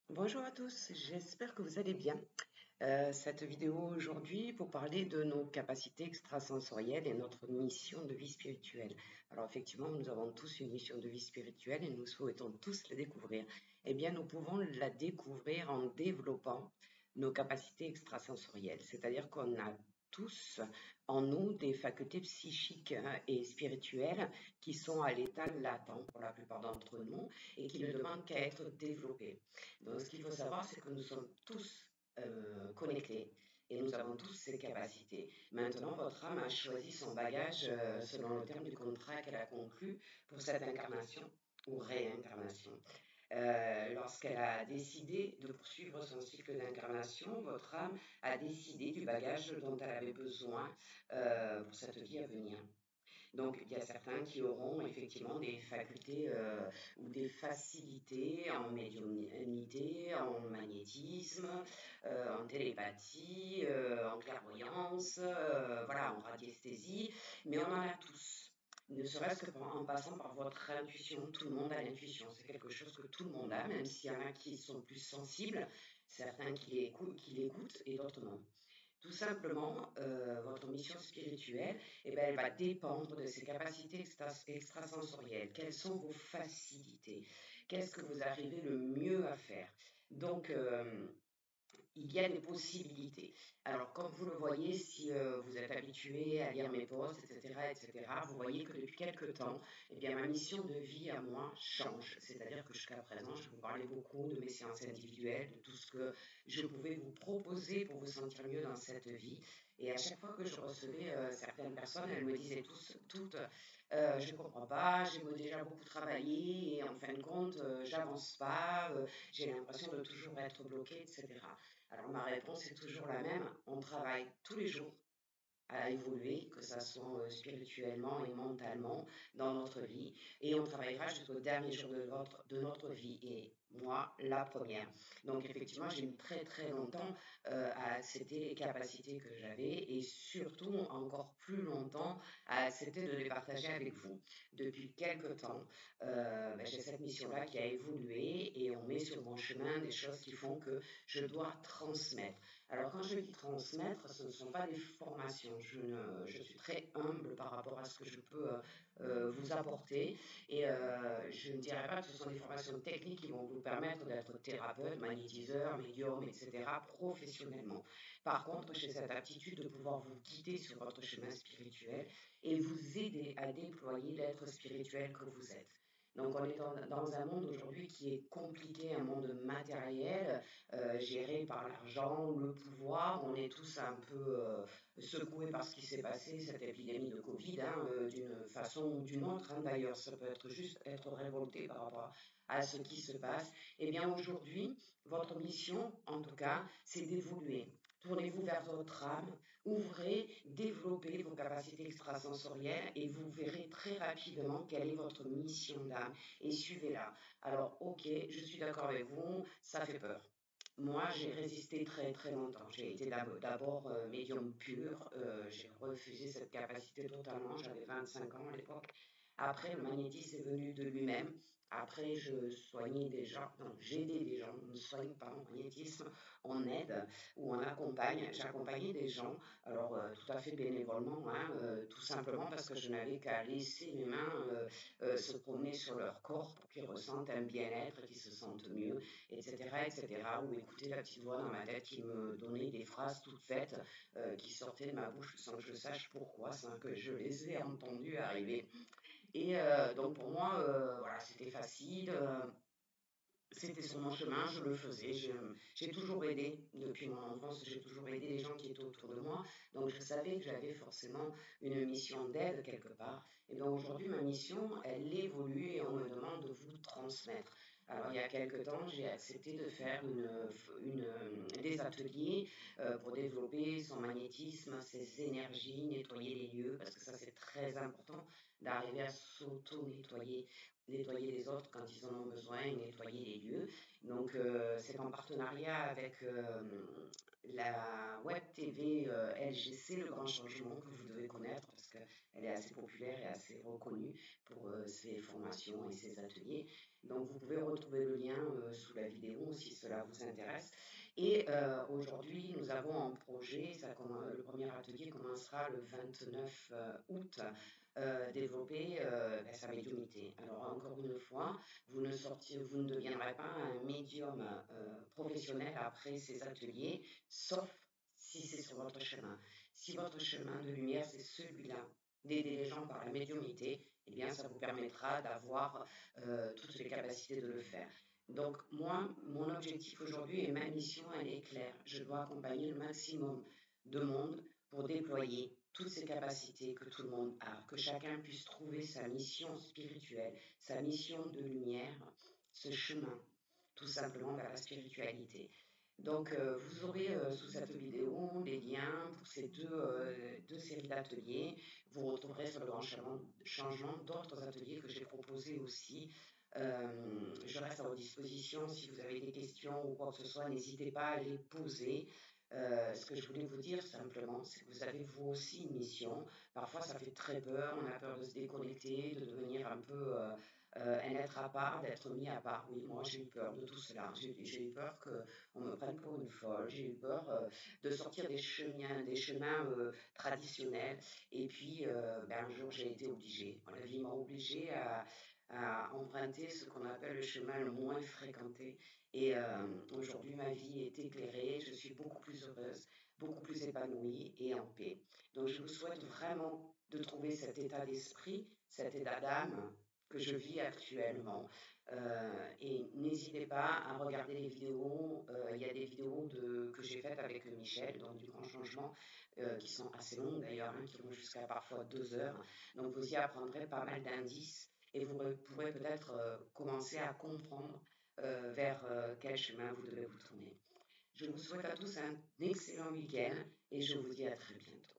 Bonjour à tous, j'espère que vous allez bien. Cette vidéo aujourd'hui pour parler de nos capacités extrasensorielles et notre mission de vie spirituelle. Alors effectivement, nous avons tous une mission de vie spirituelle et nous souhaitons tous la découvrir. Eh bien, nous pouvons la découvrir en développant nos capacités extrasensorielles, c'est-à-dire qu'on a tous en nous des facultés psychiques et spirituelles qui sont à l'état latent pour la plupart d'entre nous et qui ne demandent qu'à être développées. Donc, ce qu'il faut savoir, c'est que nous sommes tous connectés et nous avons tous ces capacités. Maintenant, votre âme a choisi son bagage selon le terme du contrat qu'elle a conclu pour cette incarnation ou réincarnation. Lorsqu'elle a décidé de poursuivre son cycle d'incarnation, votre âme a décidé du bagage dont elle avait besoin pour cette vie à venir. Donc, il y a certains qui auront effectivement des facultés ou des facilités en médiumnité, en magnétisme, en télépathie, en clairvoyance, voilà, en radiesthésie, mais on en a tous. Ne serait-ce qu'en passant par votre intuition. Tout le monde a l'intuition. C'est quelque chose que tout le monde a, même s'il y en a qui sont plus sensibles, certains qui l'écoutent et d'autres non. Tout simplement, votre mission spirituelle, eh ben, elle va dépendre de ces capacités extrasensorielles. Quelles sont vos facilités? Qu'est-ce que vous arrivez le mieux à faire? Donc, il y a des possibilités. Alors, comme vous le voyez, si vous êtes habitué à lire mes posts, etc., vous voyez que depuis quelques temps, eh bien, ma mission de vie à moi change. C'est-à-dire que jusqu'à présent, je vous parlais beaucoup de mes séances individuelles, de tout ce que je pouvais vous proposer pour vous sentir mieux dans cette vie. Et à chaque fois que je recevais certaines personnes, elles me disaient toutes, je ne comprends pas, j'ai déjà beaucoup travaillé et en fin de compte, j'avance pas, j'ai l'impression de toujours être bloquée, etc. Alors ma réponse est toujours la même, on travaille tous les jours à évoluer, que ce soit spirituellement et mentalement dans notre vie, et on travaillera jusqu'au dernier jour de notre vie, et moi, la première. Donc effectivement, j'ai mis très très longtemps à accepter les capacités que j'avais, et surtout encore plus longtemps à accepter de les partager avec vous. Depuis quelques temps, j'ai cette mission-là qui a évolué, et on met sur mon chemin des choses qui font que je dois transmettre. Alors quand je dis transmettre, ce ne sont pas des formations. Je suis très humble par rapport à ce que je peux vous apporter et je ne dirais pas que ce sont des formations techniques qui vont vous permettre d'être thérapeute, magnétiseur, médium, etc. professionnellement. Par contre, j'ai cette aptitude de pouvoir vous guider sur votre chemin spirituel et vous aider à déployer l'être spirituel que vous êtes. Donc on est dans un monde aujourd'hui qui est compliqué, un monde matériel, géré par l'argent, le pouvoir. On est tous un peu secoués par ce qui s'est passé, cette épidémie de Covid, hein, d'une façon ou d'une autre. Hein, d'ailleurs, ça peut être juste être révolté par rapport à ce qui se passe. Eh bien, aujourd'hui, votre mission, en tout cas, c'est d'évoluer. Tournez-vous vers votre âme, ouvrez, développez vos capacités extrasensorielles et vous verrez très rapidement quelle est votre mission d'âme et suivez-la. Alors, ok, je suis d'accord avec vous, ça fait peur. Moi, j'ai résisté très très longtemps. J'ai été d'abord médium pur. J'ai refusé cette capacité totalement. J'avais 25 ans à l'époque. Après, le magnétisme est venu de lui-même. Après, je soignais des gens, non, j'aidais des gens, on ne soigne pas en magnétisme, on aide ou on accompagne. J'accompagnais des gens, alors tout à fait bénévolement, hein, tout simplement parce que je n'avais qu'à laisser mes mains se promener sur leur corps pour qu'ils ressentent un bien-être, qu'ils se sentent mieux, etc., etc. Ou écouter la petite voix dans ma tête qui me donnait des phrases toutes faites qui sortaient de ma bouche sans que je sache pourquoi, sans que je les ai entendues arriver. Et donc pour moi, voilà, c'était facile. C'était sur mon chemin, je le faisais. J'ai toujours aidé, depuis mon enfance, j'ai toujours aidé les gens qui étaient autour de moi. Donc je savais que j'avais forcément une mission d'aide quelque part. Et donc aujourd'hui, ma mission, elle évolue et on me demande de vous transmettre. Alors il y a quelque temps, j'ai accepté de faire des ateliers pour développer son magnétisme, ses énergies, nettoyer les lieux, parce que ça c'est très important d'arriver à s'auto-nettoyer, nettoyer les autres quand ils en ont besoin et nettoyer les lieux. Donc, c'est c'est en partenariat avec la web TV LGC, Le Grand Changement, que vous devez connaître parce qu'elle est assez populaire et assez reconnue pour ses formations et ses ateliers. Donc vous pouvez retrouver le lien sous la vidéo si cela vous intéresse. Et aujourd'hui, nous avons un projet, le premier atelier commencera le 29 août, développer sa médiumnité. Alors encore une fois, vous ne deviendrez pas un médium professionnel après ces ateliers, sauf si c'est sur votre chemin. Si votre chemin de lumière, c'est celui-là, d'aider les gens par la médiumnité, eh bien, ça vous permettra d'avoir toutes les capacités de le faire. Donc, moi, mon objectif aujourd'hui et ma mission, elle est claire. Je dois accompagner le maximum de monde pour déployer toutes ces capacités que tout le monde a, que chacun puisse trouver sa mission spirituelle, sa mission de lumière, ce chemin, tout simplement vers la spiritualité. Donc, vous aurez sous cette vidéo les liens pour ces deux séries d'ateliers. Vous retrouverez sur le grand changement d'autres ateliers que j'ai proposés aussi. Je reste à votre disposition si vous avez des questions ou quoi que ce soit, n'hésitez pas à les poser. Ce que je voulais vous dire simplement, c'est que vous avez vous aussi une mission. Parfois, ça fait très peur, on a peur de se déconnecter, de devenir un peu un être à part, d'être mis à part. Oui, moi j'ai eu peur de tout cela. J'ai eu peur qu'on me prenne pour une folle. J'ai eu peur de sortir des chemins traditionnels. Et puis, un jour, j'ai été obligée. La vie m'a obligée à emprunter ce qu'on appelle le chemin le moins fréquenté. Et aujourd'hui, ma vie est éclairée, je suis beaucoup plus heureuse, beaucoup plus épanouie et en paix. Donc, je vous souhaite vraiment de trouver cet état d'esprit, cet état d'âme que je vis actuellement. Et n'hésitez pas à regarder les vidéos. Il y a des vidéos que j'ai faites avec Michel, donc du grand changement, qui sont assez longues d'ailleurs, hein, qui vont jusqu'à parfois 2 heures. Donc, vous y apprendrez pas mal d'indices et vous pourrez peut-être commencer à comprendre vers quel chemin vous devez vous tourner. Je vous souhaite à tous un excellent week-end et je vous dis à très bientôt.